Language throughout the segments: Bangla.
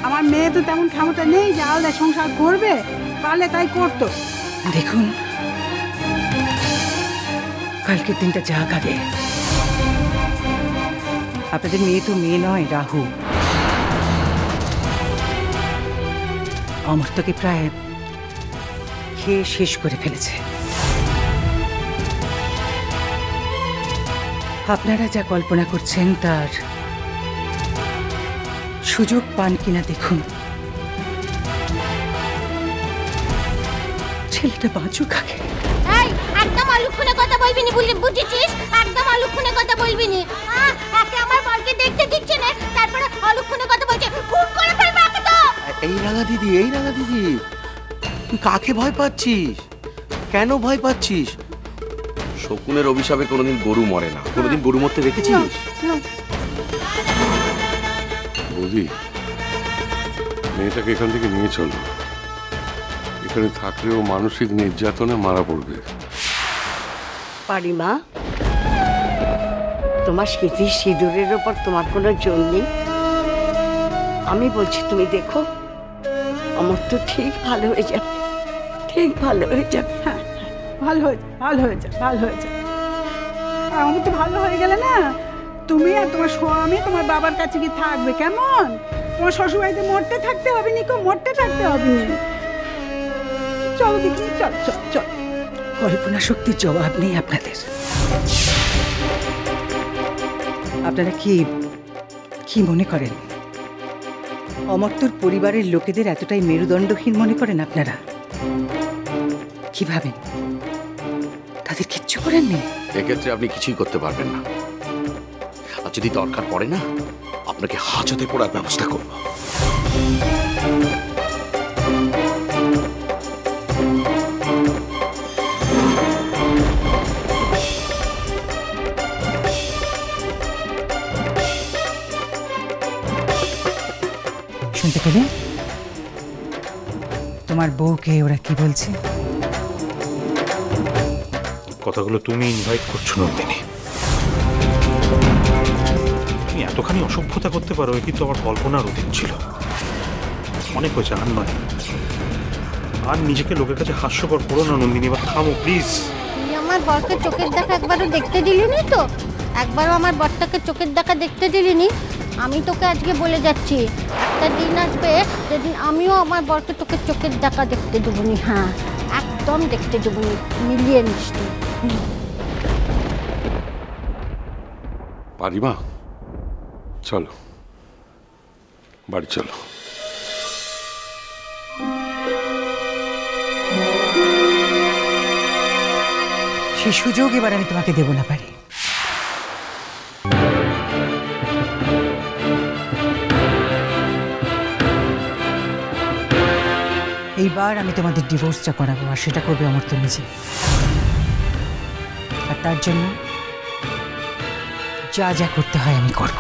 আমার মেয়ে তো তেমন ক্ষমতা নেই যে আলাদা সংসার করবে, পারলে তাই করতো। দেখুন, কালকের দিনটা যাক আগে। আপনাদের মেয়ে তো মেয়ে নয়, রাহু। অমর্ত্যকে প্রায় খেয়ে শেষ করে ফেলেছে। আপনারা যা কল্পনা করছেন তার সুযোগ পান কিনা দেখুন। ছেলেটা বাঁচুক আগে। একদম অলক্ষণে কথা বলবি না, বুঝেছিস? একদম অলক্ষণে কথা বলবি না। একে আমার বরকে দেখতে দিচ্ছে না, তারপরে অলক্ষণে কথা বলছে। খুন করে ফেলবে আমাকে তো। এই রাঙা দিদি, এই রাঙা দিদি, তুই কাকে ভয় পাচ্ছিস? কেন ভয় পাচ্ছিস? শকুনের অভিশাপে কোনোদিন গরু মরে না। কোনোদিন গরু মরতে দেখেছিস? বৌদি, মেয়েটাকে এখান থেকে নিয়ে চলো। এখানে থাকলেও মানসিক নির্যাতনে মারা পড়বে। পারিমা, তোমার স্মৃতির সিঁদুরের ওপর তোমার কোনো জোর নেই। আমি বলছি তুমি দেখো, আমার তো ঠিক ভালো হয়ে যাবে, ঠিক ভালো হয়ে যাবে। হ্যাঁ, ভালো হয়ে যা, ভালো হয়ে যা, ভালো হয়ে যা। আমি তো ভালো হয়ে গেলে না, তুমি আর তোমার স্বামী তোমার বাবার কাছে কি থাকবে? কেমন? তোমার শ্বশুরবাড়িতে মরতে থাকতে হবে নিকো, মরতে থাকতে হবে নি। চলো দেখি, চল চল চল। কল্পনা শক্তির জবাব নেই আপনাদের। আপনারা কি কি মনে করেন অমর্ত্যর পরিবারের লোকেদের এতটাই মেরুদণ্ডহীন মনে করেন আপনারা? কি ভাবেন তাদের কিচ্ছু করেননি? এক্ষেত্রে আপনি কিছুই করতে পারবেন না। আর যদি দরকার পড়ে না, আপনাকে হাজতে পড়ার ব্যবস্থা করব। শুনতে পেলে তোমার বউকে ওরা কি বলছে? কথাগুলো তুমি ইনভাইট করছো নন্দিনী। তুমি এতখানি অসভ্যতা করতে পারো, কিন্তু আমার কল্পনার অতীত ছিল। অনেক হয়েছে, আর নয়। আর নিজেকে লোকের কাছে হাস্যকর করো না নন্দিনী, এবার থামো প্লিজ। তুই আমার বরকে চোখের দেখা একবারও দেখতে দিলি নি তো? একবারও আমার বরটাকে চোখের দেখা দেখতে দিলি নি? আমি তোকে আজকে বলে যাচ্ছি, একটা দিন আসবে যেদিন আমিও আমার বরকে তোকে চোখের দেখা দেখতে দেবো নি। হ্যাঁ, একদম দেখতে দেবো নি। মিলিয়ে নিস তুই। পারিমা, চলো বাড়ি চলো। সে সুযোগ এবার আমি তোমাকে দেব না পারি। এইবার আমি তোমাদের ডিভোর্সটা করাবো, আর সেটা করবে অমর্ত্য নিজে। আর তার জন্য যা যা করতে হয় আমি করব।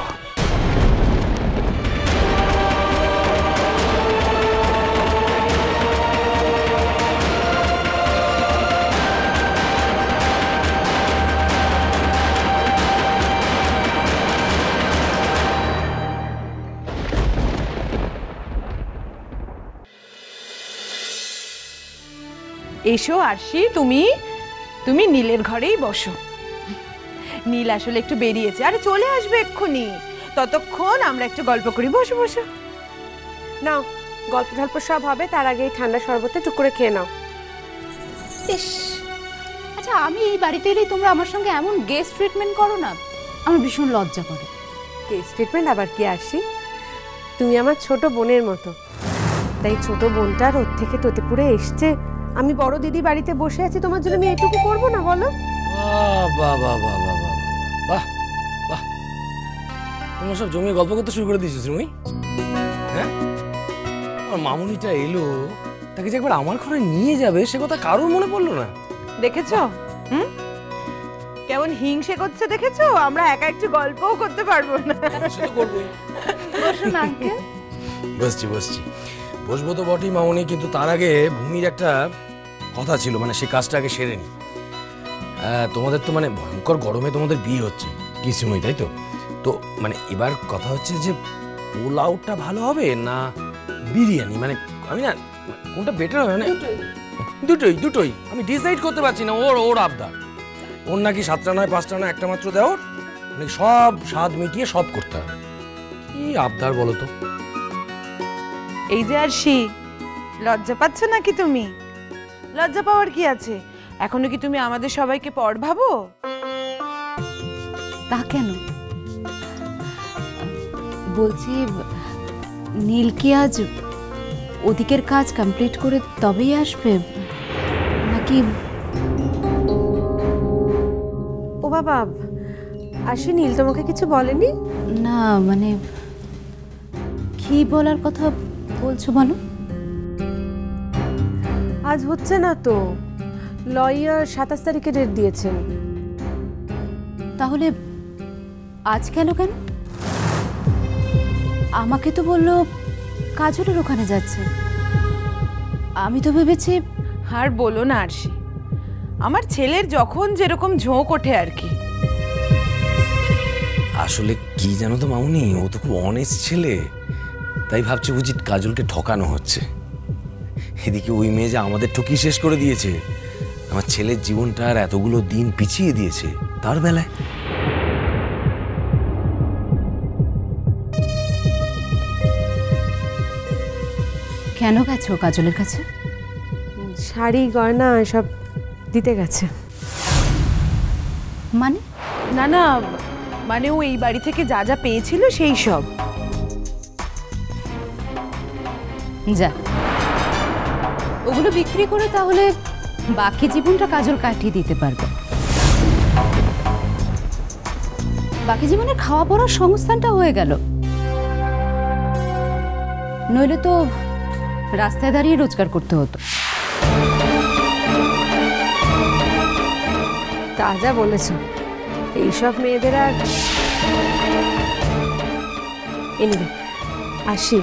এসো আরশি, তুমি নীলের ঘরেই বসো। নীল আসলে একটু বেরিয়েছে, আরে চলে আসবে এক্ষুনি। ততক্ষণ আমরা একটু গল্প করি। বসো বসো। নাও, গল্প টল্প সব হবে, তার আগে ঠান্ডা শরবতে টুক করে খেয়ে নাও। ইস, আচ্ছা আমি এই বাড়িতে এলেই তোমরা আমার সঙ্গে এমন গেস্ট ট্রিটমেন্ট করো না, আমার ভীষণ লজ্জা করে। গেস্ট ট্রিটমেন্ট আবার কি আরশি? তুমি আমার ছোট বোনের মতো, তাই ছোট বোনটার ওর থেকে তোতেপুরে এসছে, আমি বড় দিদি বাড়িতে বসে আছি, তোমার জন্য আমি এটুকু করবো না বলো? বাহ বাহ বাহ বাহ বাহ বাহ বাহ, তোমরা সব জমিয়ে গল্প করতে শুরু করে দিয়েছো তুমি। হ্যাঁ, আমার মামুনিটা এলো, তাকে যে একবার আমার ঘরে নিয়ে যাবে সে কথা কারোর মনে পড়লো না। দেখেছো কেমন হিংসে করছে? দেখেছো আমরা একা একটু গল্পও করতে পারবো না। বসুন আঙ্কেল। বসছি বসছি, বসবো তো বটেই মামুনি, কিন্তু তার আগে ভূমির একটা কথা ছিল, মানে সে কাজটা আগে সেরে নি। তোমাদের তো মানে ভয়ঙ্কর গরমে তোমাদের বিয়ে হচ্ছে কিছুই, তাই তো? তো মানে এবার কথা হচ্ছে যে পোলাওটা ভালো হবে না বিরিয়ানি মানে আমি না কোনটা বেটার হবে না দুটোই আমি ডিসাইড করতে পারছি না। ওর আবদার, ওর নাকি 7টা নয় 5টা নয় একটা মাত্র দেওয়ার, মানে সব স্বাদ মিটিয়ে সব করতে হবে। কি আবদার বলো তো? এই যে আরশি, লজ্জা পাচ্ছ নাকি তুমি? লজ্জা পাওয়ার কি আছে? এখনো কি তুমি আমাদের সবাইকে পর ভাবো? তা কেন? বলছি নীল কি আজ ওদিকের কাজ কমপ্লিট করে তবেই আসবে নাকি? ও বাবা, আরশি নীল তোমাকে কিছু বলেনি? না মানে কি বলার কথা বলছো বলো? আজ হচ্ছে না তো, লয়ার 27 তারিখে ডেট দিয়েছেন। তাহলে আজ কেন? আমাকে তো বললো কাজলের ওখানে যাচ্ছে, আমি তো ভেবেছি। আর বলো না আরশি, আমার ছেলের যখন যেরকম ঝোঁক ওঠে আর কি। আসলে কি জানো তো মামুনি, ও তো খুব অনেস্ট ছেলে, তাই ভাবছে বুঝি কাজলকে ঠকানো হচ্ছে। এদিকে ওই মেয়ে যে আমাদের ঠকিয়ে শেষ করে দিয়েছে, আমার ছেলের জীবনটা আর এতগুলো দিন পিছিয়ে দিয়েছে তার বেলায়। কেন গেছো কাজলের কাছে? শাড়ি গয়না সব দিতে গেছে। মানে? না না, মানে ও এই বাড়ি থেকে যা যা পেয়েছিল সেই সব। যা, ওগুলো বিক্রি করে তাহলে বাকি জীবনটা কাজল কাটিয়ে দিতে পারবে। বাকি জীবনে খাওয়া পড়ার সংস্থানটা হয়ে গেল, নইলে তো রাস্তায় দাঁড়িয়ে রোজগার করতে হতো। তাজা বলেছ, এইসব মেয়েদের আর এনিওয়ে আরশি,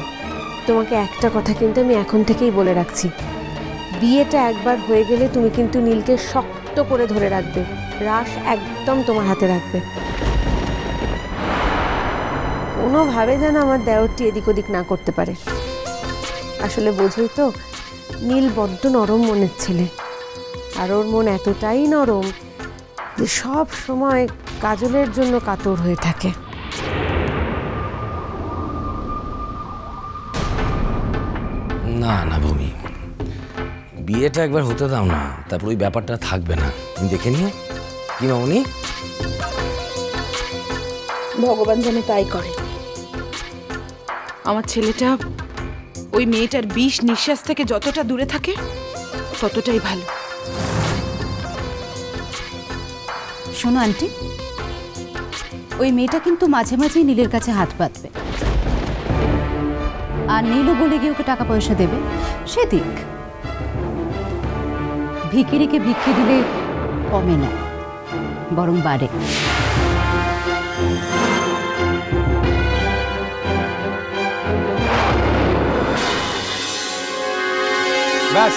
তোমাকে একটা কথা কিন্তু আমি এখন থেকেই বলে রাখছি, বিয়েটা একবার হয়ে গেলে তুমি কিন্তু নীলকে শক্ত করে ধরে রাখবে, রাশ একদম তোমার হাতে রাখবে। কোনোভাবে যেন আমার দেওরটি এদিক ওদিক না করতে পারে। আসলে বোঝোই তো, নীল বড্ড নরম মনের ছেলে, আর ওর মন এতটাই নরম যে সব সময় কাজলের জন্য কাতর হয়ে থাকে। না না ভূমি, বিয়েটা একবার হতে দাও না, তারপর ওই ব্যাপারটা থাকবে না। তুমি দেখে নিও কি মামুনি। ভগবান যেন তাই করে। আমার ছেলেটা ওই মেয়েটার বিষ নিঃশ্বাস থেকে যতটা দূরে থাকে ততটাই ভালো। শোনো আন্টি, ওই মেয়েটা কিন্তু মাঝে মাঝেই নীলের কাছে হাত পাতবে, আর নীলও বলে গিয়ে ওকে টাকা পয়সা দেবে, সে দিক। ভিখিরিকে ভিক্ষে দিলে কমে না, বরং বাড়ে। ব্যাস,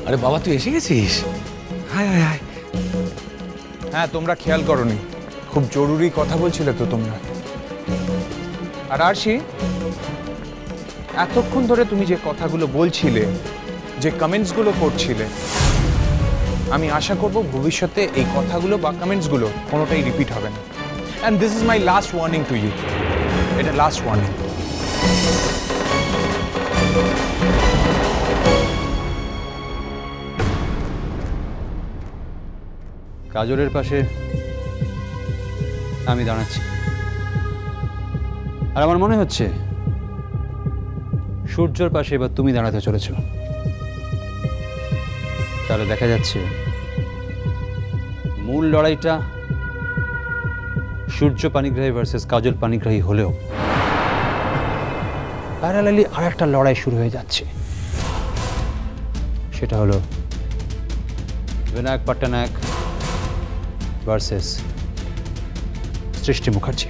আরে বাবা তুই এসে গেছিস? হায় হায় হায়। হ্যাঁ তোমরা খেয়াল করোনি, খুব জরুরি কথা বলছিলে তো তোমরা। আর আরশি, এতক্ষণ ধরে তুমি যে কথাগুলো বলছিলে, যে কমেন্টসগুলো করছিলে, আমি আশা করব ভবিষ্যতে এই কথাগুলো বা কমেন্টসগুলো কোনোটাই রিপিট হবে না। And this is my last warning to you. এটা লাস্ট ওয়ার্নিং। কাজলের পাশে আমি দাঁড়াচ্ছি, আর আমার মনে হচ্ছে সূর্যর পাশে এবার তুমি দাঁড়াতে চলেছ। তাহলে দেখা যাচ্ছে মূল লড়াইটা সূর্য পানিগ্রাহী ভার্সেস কাজল পানিগ্রাহী হলেও প্যারালালি আর একটা লড়াই শুরু হয়ে যাচ্ছে। সেটা হলো বিনায়ক পট্টনায়ক ভার্সেস সৃষ্টি মুখার্জি।